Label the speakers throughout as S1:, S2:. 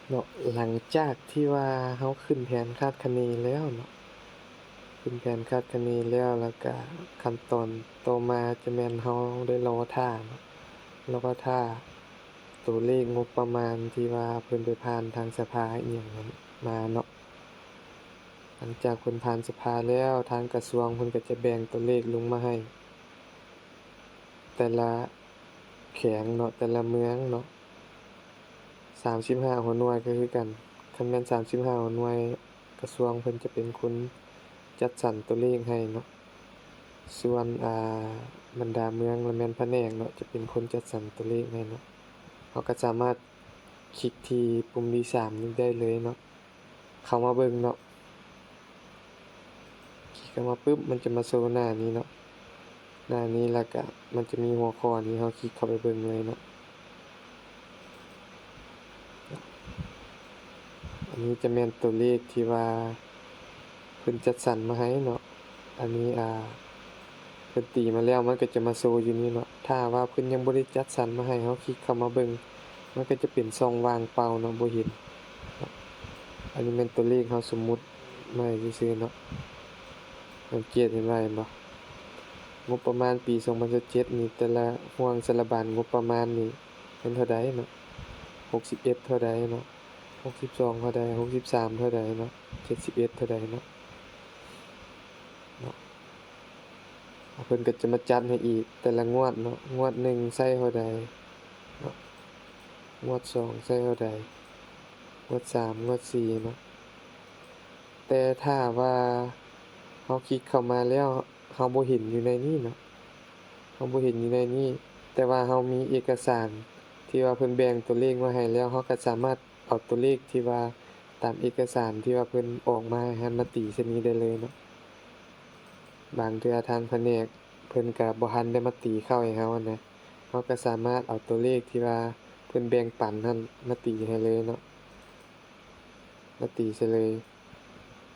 S1: เนาะหลังจากที่ว่าเราขึ้นแผนคาดคะเนแล้วเนาะขึ้นแผนคาดคะเนแล้วก็ขั้นตอนต่อมาจะแม่นเราได้รอท่าเนาะรอท่าตัวเลขงบประมาณที่ว่าเพิ่นไปผ่านทางสภาอิหยังนั้นมาเนาะหลังจากเพิ่นผ่านสภาแล้วทางกระทรวงเพิ่นก็จะแบ่งตัวเลขลงมาให้แต่ละแขวงเนาะแต่ละเมืองเนาะ35หัวหน่วยก็คือกันคันแม่น35หัวหน่วยกระทรวงเพิ่นจะเป็นคนจัดสรรตัวเลขให้เนาะส่วนบรรดาเมืองและแม่นแผนกเนาะจะเป็นคนจัดสรรตัวเลขให้เนาะเราก็สามารถคลิกที่ปุ่มที่3นี้ได้เลยเนาะเข้ามาเบิ่งเนาะคลิกเข้ามาปึ๊บมันจะมาโชว์หน้านี้เนาะหน้านี้แล้วก็มันจะมีหัวข้อนี้เราคลิกเข้าไปเบิ่งเลยเนาะอันนี้จะแม่นตัวเลขที่ว่าเพิ่นจัดสรรมาให้เนาะอันนี้เพิ่นตีมาแล้วมันก็จะมาโชว์อยู่นี่เนาะถ้าว่าเพิ่นยังบ่ได้จัดสรรมาให้เราคลิกเข้ามาเบิ่งมันก็จะเป็นช่องว่างเปล่าเนาะบ่เห็นเนาะอันนี้แม่นตัวเลขเราสมมุติมาให้ซื่อๆเนาะสังเกตเห็นว่าเห็นบ่งบประมาณปี2017นี่แต่ละห่วงสารบานงบประมาณนี่เป็นเท่าใดเนาะ61เท่าใดเนาะ62เท่าใด63เท่าใดเนาะ71เท่าใดเนาะเพิ่นก็จะมาจัดให้อีกแต่ละงวดเนาะงวด1ใช้เท่าใดเนาะงวด2ใช้เท่าใดงวด3งวด4เนาะแต่ถ้าว่าเราคลิกเข้ามาแล้วเราบ่เห็นอยู่ในนี้เนาะเราบ่เห็นอยู่ในนี้แต่ว่าเรามีเอกสารที่ว่าเพิ่นแบ่งตัวเลขมาให้แล้วเราก็สามารถเอาตัวเลขที่ว่าตามเอกสารที่ว่าเพิ่นออกมาให้หันมาตีใส่นี้ได้เลยเนาะบางเทื่อทางแผนกเพิ่นก็บ่ทันได้มาตีเข้าให้เราอะนะเราก็สามารถเอาตัวเลขที่ว่าเพิ่นแบ่งปันนั้นมาตีให้เลยเนาะมาตีใส่เลย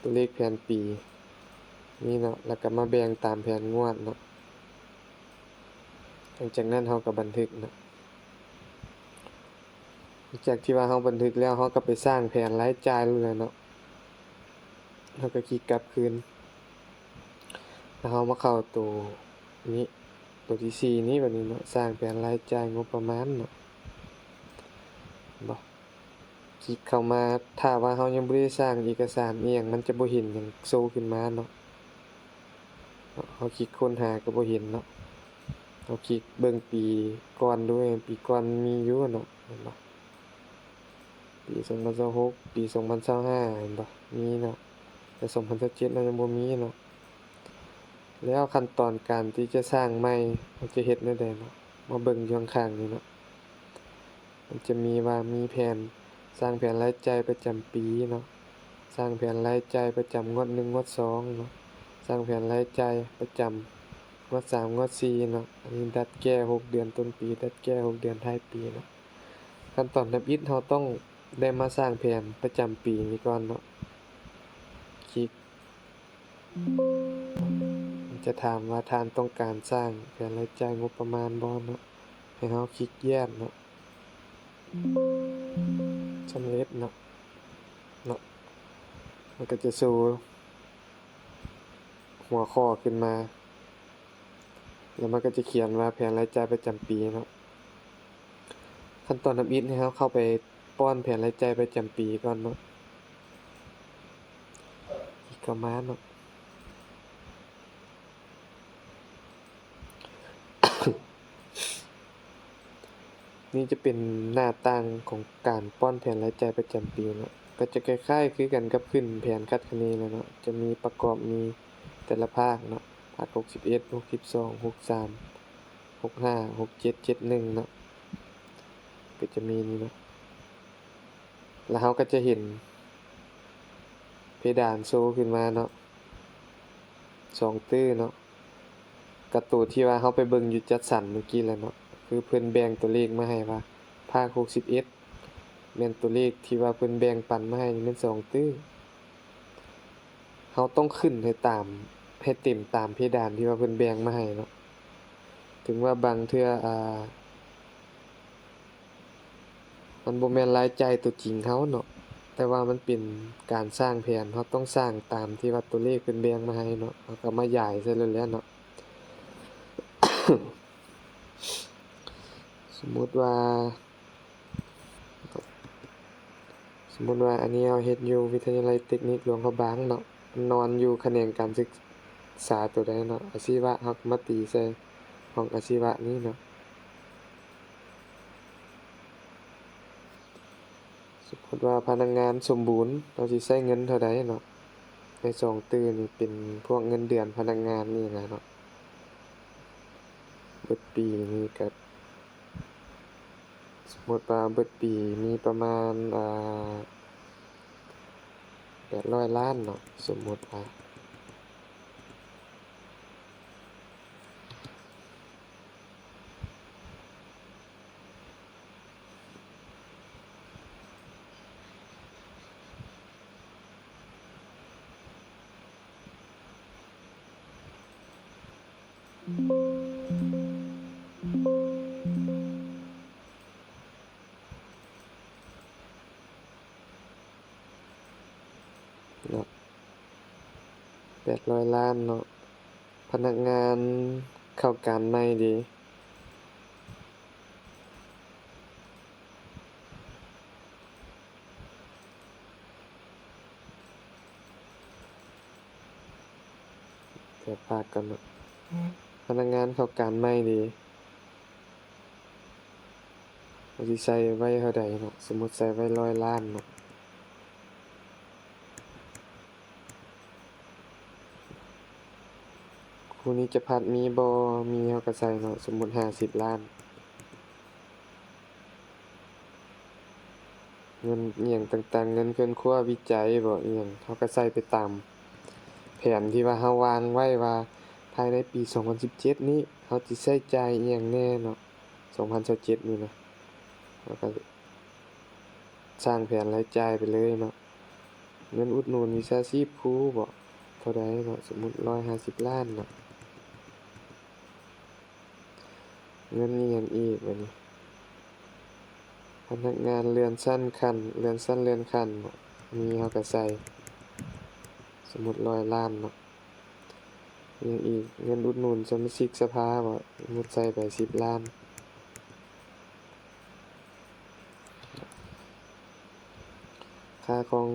S1: ตัวเลขแผนปีนี่เนาะแล้วก็มาแบ่งตามแผนงวดเนาะหลังจากนั้นเราก็บันทึกเนาะหลังจากที่ว่าเราบันทึกแล้วเราก็ไปสร้างแผนรายจ่ายเลยเนาะเราก็คลิกกลับคืนแล้วเรามาเข้าตัวนี้ตัวที่4นี้บัดนี้เนาะสร้างแผนรายจ่ายงบประมาณเนาะบ่คลิกเข้ามาถ้าว่าเรายังบ่ได้สร้างเอกสารอิหยังมันจะบ่เห็นหยังโชว์ขึ้นมาเนาะเราคลิกค้นหาก็บ่เห็นเนาะเราคลิกเบิ่งปีก่อนด้วยปีก่อนมีอยู่เนาะเห็นบ่ปี2026ปี2025เห็นบ่มีเนาะแต่2027มันยังบ่มีเนาะแล้วขั้นตอนการที่จะสร้างใหม่เราจะเฮ็ดแนวใดเนาะมาเบิ่งอยู่ข้างๆนี่เนาะมันจะมีว่ามีแผนสร้างแผนรายจ่ายประจำปีเนาะสร้างแผนรายจ่ายประจำงวด1งวด2เนาะสร้างแผนรายจ่ายประจำงวด3งวด4เนาะอันนี้ดัดแก้6เดือนต้นปีดัดแก้6เดือนท้ายปีเนาะขั้นตอนนับอิฐเราต้องได้มาสร้างแผนประจำปีนี้ก่อนเนาะคลิกมันจะถามว่าท่านต้องการสร้างแผนรายจ่ายงบประมาณบ่เนาะให้เราคลิกแย้มเนาะสำเร็จเนาะมันก็จะโชว์หัวข้อขึ้นมาแล้วมันก็จะเขียนว่าแผนรายจ่ายประจำปีเนาะขั้นตอนนับอิฐให้เราเข้าไปป้อนแผนรายจ่ายประจำปีก่อนเนาะคลิกเข้ามาเนาะ นี่จะเป็นหน้าต่างของการป้อนแผนรายจ่ายประจำปีเนาะก็จะคล้ายๆคือกันกับขึ้นแผนคาดคะเนแหละเนาะจะมีประกอบมีแต่ละภาคเนาะภาค61 62 63 65 67 71เนาะก็จะมีนี่เนาะแล้วเราก็จะเห็นเพดานโชว์ขึ้นมาเนาะ2ตื้อเนาะกับตัวที่ว่าเราไปเบิ่งอยู่จัดสรรเมื่อกี้แหละเนาะคือเพิ่นแบ่งตัวเลขมาให้ว่าภาค61แม่นตัวเลขที่ว่าเพิ่นแบ่งปันมาให้นี่แม่น2ตื้อเราต้องขึ้นให้เต็มตามเพดานที่ว่าเพิ่นแบ่งมาให้เนาะถึงว่าบางเทื่อ มันบ่แม่นรายจ่ายตัวจริงเราเนาะแต่ว่ามันเป็นการสร้างแผนเราต้องสร้างตามที่ว่าตัวเลขเพิ่นแบ่งมาให้เนาะเราก็มาย้ายใส่แล้วแหละเนาะ สมมุติว่าอันนี้เราเฮ็ดอยู่วิทยาลัยเทคนิคหลวงพระบางเนาะนอนอยู่แขนงการศึกษาตัวใดเนาะอาชีวะเราก็มาตีใส่ห้องอาชีวะนี้เนาะสมมุติว่าพนักงานสมบูรณ์เราสิใช้เงินเท่าใดเนาะใน2ตื่อนี่เป็นพวกเงินเดือนพนักงานนี่แหละเนาะเบิดปีนี่ก็สมมุติว่าเบิดปีมีประมาณ800ล้านเนาะสมมุติว่าเนาะ800ล้านเนาะพนักงานเข้าการใหม่เดะเดี๋ยวพากกันเนาะพนักงานเข้าการใหม่เดะเราสิใส่ไว้เท่าใดเนาะสมมุติใส่ไว้100ล้านเนาะคู่นี้จะพัดมีบ่มีเราก็ใส่เนาะสมมุติ50ล้านเงินอิหยังต่างๆเงินเรือนครัววิจัยบ่อิหยังเราก็ใส่ไปตามแผนที่ว่าเราวางไว้ว่าภายในปี2017นี้เราสิใช้จ่ายอิหยังแน่เนาะ2027นี่นะเราก็สร้างแผนรายจ่ายไปเลยเนาะเงินอุดหนุนวิชาชีพครูบ่เท่าใดเนาะสมมุติ150ล้านเนาะเงินอิหยังอีกบัดนี้พนักงานเลื่อนชั้นขั้นเลื่อนชั้นเลื่อนขั้นเนาะมีเราก็ใส่สมมุติ100ล้านเนาะอิหยังอีกเงินอุดหนุนสมาชิกสภาบ่สมมุติใส่ไป10ล้านค่าของ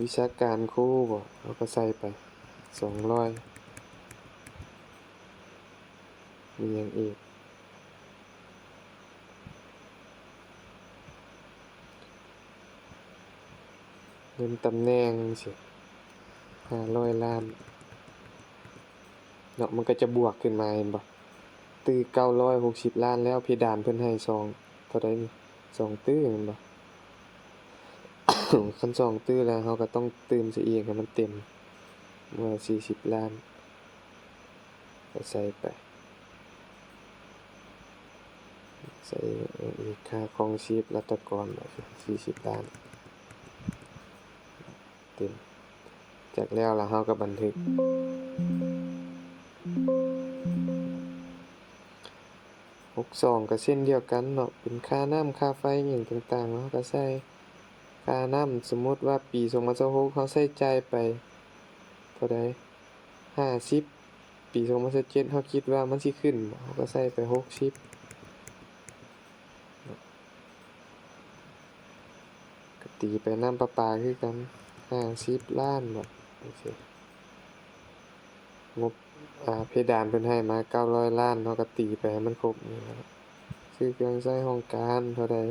S1: วิชาการครูบ่เราก็ใส่ไป200มีหยังอีกเงินตำแหน่งจั่งซี้500ล้านเนาะมันก็จะบวกขึ้นมาเห็นบ่ตื้อ960ล้านแล้วเพดานเพิ่นให้2เท่าใดนี่2ตื้อแม่นบ่ คัน2ตื้อแล้วเราก็ต้องเติมซะอีกให้มันเต็มว่า40ล้านก็ใส่ไปใส่อีกค่าครองชีพรัฐกรบ่40ล้านเต็มจากแล้วเราก็บันทึก62ก็เช่นเดียวกันเนาะเป็นค่าน้ำค่าไฟอิหยังต่างๆเราก็ใส่ค่าน้ำสมมุติว่าปี2026เราใช้จ่ายไปเท่าใด50ปี2027เราคิดว่ามันสิขึ้นบ่เราก็ใส่ไป60ก็ตีไปน้ำประปาคือกัน50ล้านบ่จังซี้งบเพดานเพิ่นให้มา900ล้านเราก็ตีไปให้มันครบนี่แหละซื้อเครื่องใช้ห้องการเท่าใด200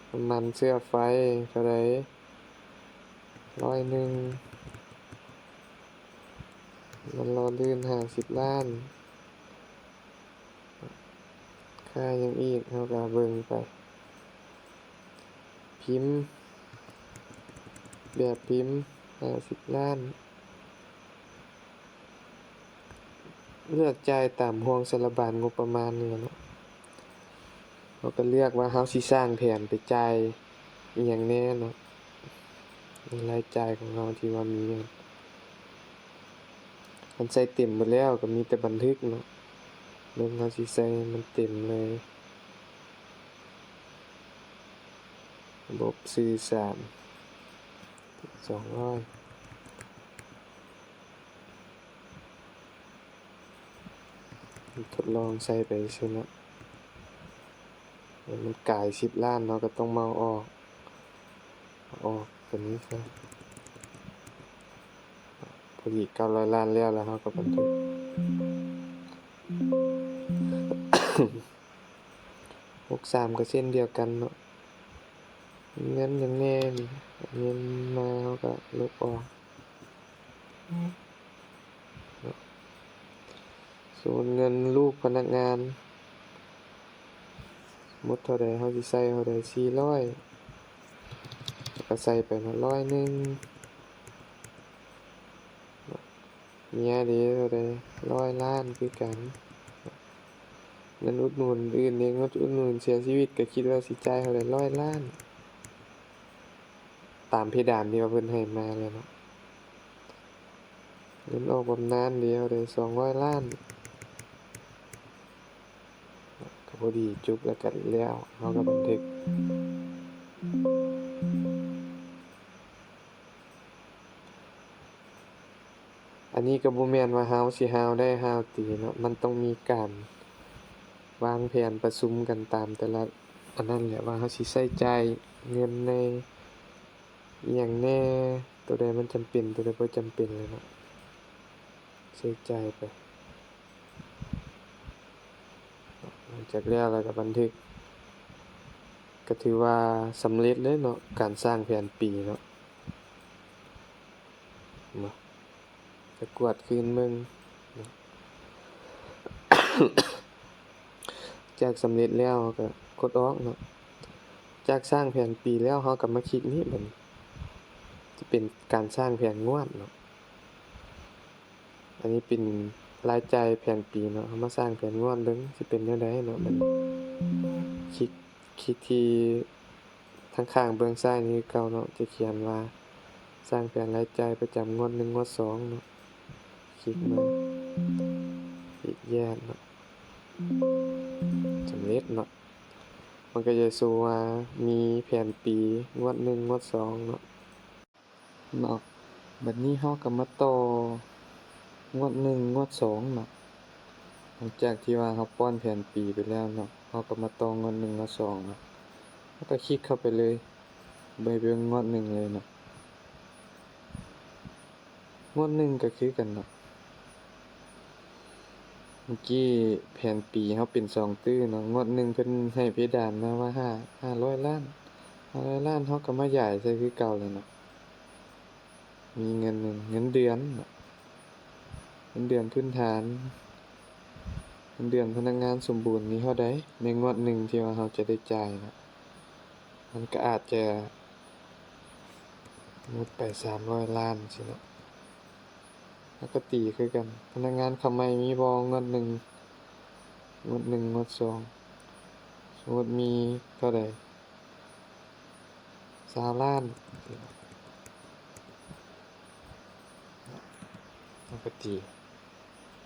S1: น้ำมันเชื้อไฟเท่าใด100มันหล่อลื่น50ล้านค่าหยังอีกเราก็เบิ่งไปพิมพ์แบบพิมพ์50ล้านเลือกจ่ายตามห่วงสารบาลงบประมาณนี่แหละเนาะเราก็เลือกว่าเราสิสร้างแผนไปจ่ายอิหยังแหน่เนาะในรายจ่ายของเราที่ว่ามีคันใส่เต็มเบิดแล้วก็มีแต่บันทึกเนาะ เบิ่งเราสิใส่มันเต็มเลยระบบสื่อสาร200ทดลองใส่ไปซื่อเนาะมันกลาย10ล้านเนาะก็ต้องมาเอาออกตัวนี้ซะพอดี900ล้านแล้วเราก็บันทึก63ก็เช่นเดียวกันเนาะเงินอย่างแน่นี่เงินมาเราก็ลบออกส่วนเงินลูกพนักงานหมดเท่าใดเราสิใส่เท่าใด400ก็ใส่ไปเนาะ100นึงเมียเด้เท่าใด100ล้านคือกันเงินอุดหนุนอื่นเงินอุดหนุนเสียชีวิตก็คิดว่าสิจ่ายเท่าใด100ล้านตามเพดานที่ว่าเพิ่นให้มาแล้วเนาะเงินออกบำนาญเดียวได้200ล้านก็พอดีจุบแล้วก็แล้วเราก็บันทึกอันนี้ก็บ่แม่นว่าเราสิหาวได้หาวตีเนาะมันต้องมีการวางแผนประชุมกันตามแต่ละอันนั้นแหละว่าเราสิใช้จ่ายเงินในอิหยังแน่ตัวใดมันจำเป็นตัวใดบ่จำเป็นเลยเนาะใช้จ่ายไปหลังจากแล้วก็บันทึกก็ถือว่าสำเร็จเลยเนาะการสร้างแผนปีเนาะมาจะกวดคืนเบิ่งจากสำเร็จแล้วก็กดออกเนาะจากสร้างแผนปีแล้วเราก็มาคลิกนี้บัดนี้จะเป็นการสร้างแผนงวดเนาะอันนี้เป็นรายจ่ายแผนปีเนาะเรามาสร้างแผนงวดเบิ่งสิเป็นแนวใดเนาะบัดนี้คลิกที่ทางข้างเบื้องซ้ายนี้คือเก่าเนาะจะเขียนว่าสร้างแผนรายจ่ายประจำงวด1งวด2เนาะคลิกมาอีกแยกเนาะสำเร็จเนาะมันก็จะสู้ว่ามีแผนปีงวด1งวด2เนาะบัดนี้เราก็มาต่องวด1งวด2เนาะหลังจากที่ว่าเราป้อนแผนปีไปแล้วเนาะเราก็มาต่องวด1งวด2เนาะแล้วก็คลิกเข้าไปเลยไปเบิ่งงวด1เลยเนาะงวด1ก็คือกันเนาะเมื่อกี้แผนปีเราเป็น2ตื้อเนาะงวด1เพิ่นให้เพดานมาว่า500ล้าน500ล้านเราก็มาย้ายใส่คือเก่าเลยเนาะมีเงินเดือนเนาะเงินเดือนพื้นฐานเงินเดือนพนักงานสมบูรณ์มีเท่าใดในงวด1ที่ว่าเราจะได้จ่ายเนาะมันก็อาจจะหมดไป300ล้านสิเนาะแล้วก็ตีคือกันพนักงานเข้าใหม่มีบ่งวด1งวด1งวด2สมมุติมีเท่าใด20ล้านแล้วก็ตี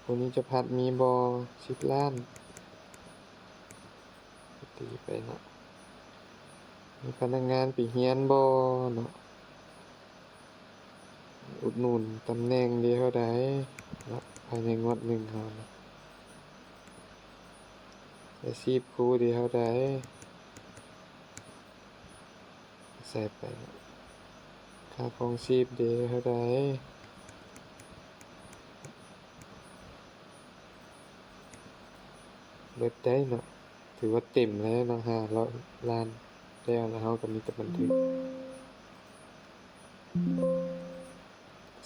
S1: คนนี้จะพัดมีบ่10ล้านก็ตีไปเนาะมีพนักงานไปเรียนบ่เนาะอุดหนุนตำแหน่งเดีเท่าใดเนาะภายในงวด1เราเนาะอาชีพครูดีเท่าใดใส่ไปเนาะค่าครองชีพดีเท่าใดเบิดได้เนาะถือว่าเต็มแล้วเนาะ500ล้านแล้วเราก็มีแต่บันทึก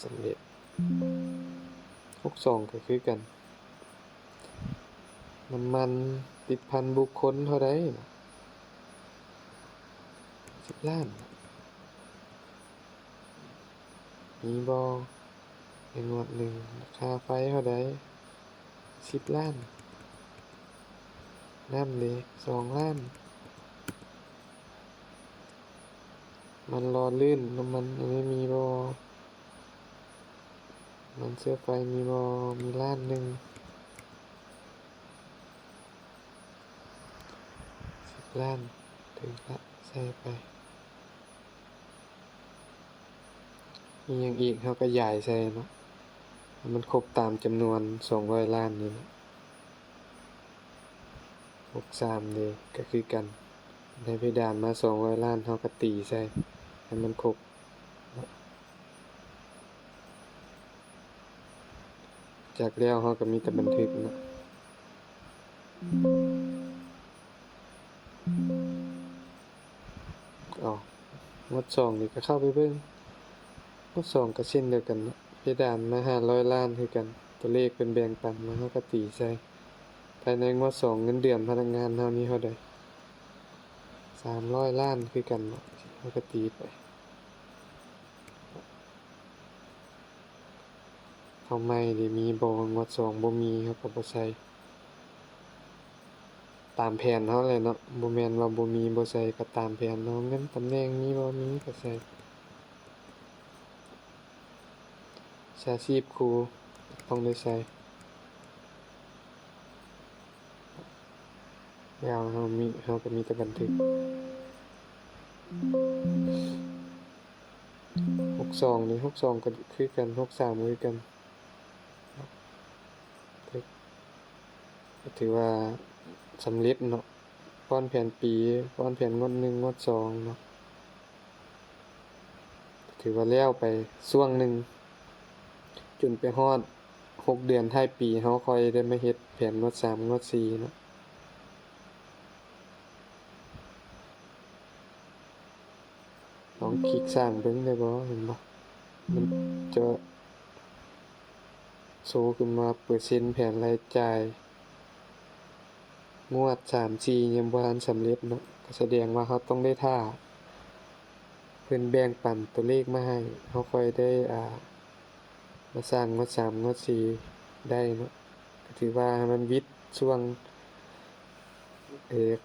S1: สำเร็จ62ก็คือกันน้ำมันติดพันบุคคลเท่าใดเนาะ10ล้านมีบ่ในงวด1ค่าไฟเท่าใด10ล้านน้ำนี่2ล้านมันหล่อลื่นน้ำมันอันนี้มีบ่มันเชื้อไฟมีบ่มีล้านหนึ่ง ล้านถึงละใส่ไปมีหยังอีกเฮาก็ย้ายใส่เนาะให้มันครบตามจำนวน200ล้านนี่เนาะ63เด้ก็คือกันได้เพดานมา200ล้านเฮาก็ตีใส่ให้มันครบเนาะจากแล้วเฮาก็มีแต่บันทึกเนาะอ้าวงวด2นี่ก็เข้าไปเบิ่งงวด2ก็เช่นเดียวกันเนาะเพดานมา500ล้านคือกันตัวเลขเพิ่นแบ่งปันมาเฮาก็ตีใส่ภายในงวด2เงินเดือนพนักงานเฮามีเท่าใด300ล้านคือกันเนาะเฮาก็ตีไปเอาใหม่นี่มีบ่งวด2บ่มีเฮาก็บ่ใส่ตามแผนเฮาเลยเนาะบ่แม่นว่าบ่มีบ่ใส่ก็ตามแผนเนาะเงินตำแหน่งมีบ่มีก็ใส่วิชาชีพครูต้องได้ใส่แล้วเฮาก็มีแต่บันทึก62นี่62ก็คือกัน63ก็คือกันก็ถือว่าสำเร็จเนาะป้อนแผนปีป้อนแผนงวด1งวด2เนาะถือว่าแล้วไปช่วงหนึ่งจนไปฮอด6เดือนท้ายปีเฮาค่อยได้มาเฮ็ดแผนงวด3งวด4เนาะลองคลิกสร้างเบิ่งได้บ่เห็นบ่มันจะโชว์ขึ้นมาเปอร์เซ็นต์แผนรายจ่ายงวด3 4ยังบ่ทันสำเร็จเนาะก็แสดงว่าเราต้องได้ท่าเพิ่นแบ่งปันตัวเลขมาให้เราค่อยได้มาสร้างงวด3งวด4ได้เนาะก็ถือว่ามันวิดช่วง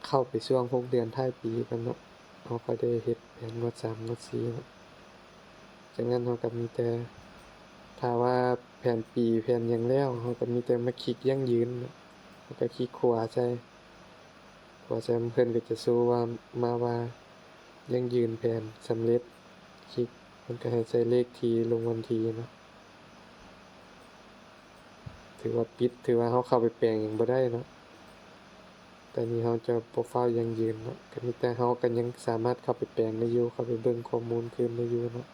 S1: เข้าไปช่วง6เดือนท้ายปีกันเนาะเราค่อยได้เฮ็ดแผนงวด3งวด4เนาะจากนั้นเราก็มีแต่ถ้าว่าแผนปีแผนหยังแล้วเราก็มีแต่มาคลิกยั่งยืนเนาะแล้วก็คลิกขวาใส่เพิ่นก็จะโชว์ว่ามาว่ายั่งยืนแผนสำเร็จคลิกมันก็ให้ใส่เลขที่ลงวันที่เนาะถือว่าปิดถือว่าเราเข้าไปแปลงหยังบ่ได้เนาะแต่นี่เราจะโปรไฟล์ยั่งยืนเนาะก็มีแต่เราก็ยังสามารถเข้าไปแปลงได้อยู่เข้าไปเบิ่งข้อมูลคืนได้อยู่เนาะ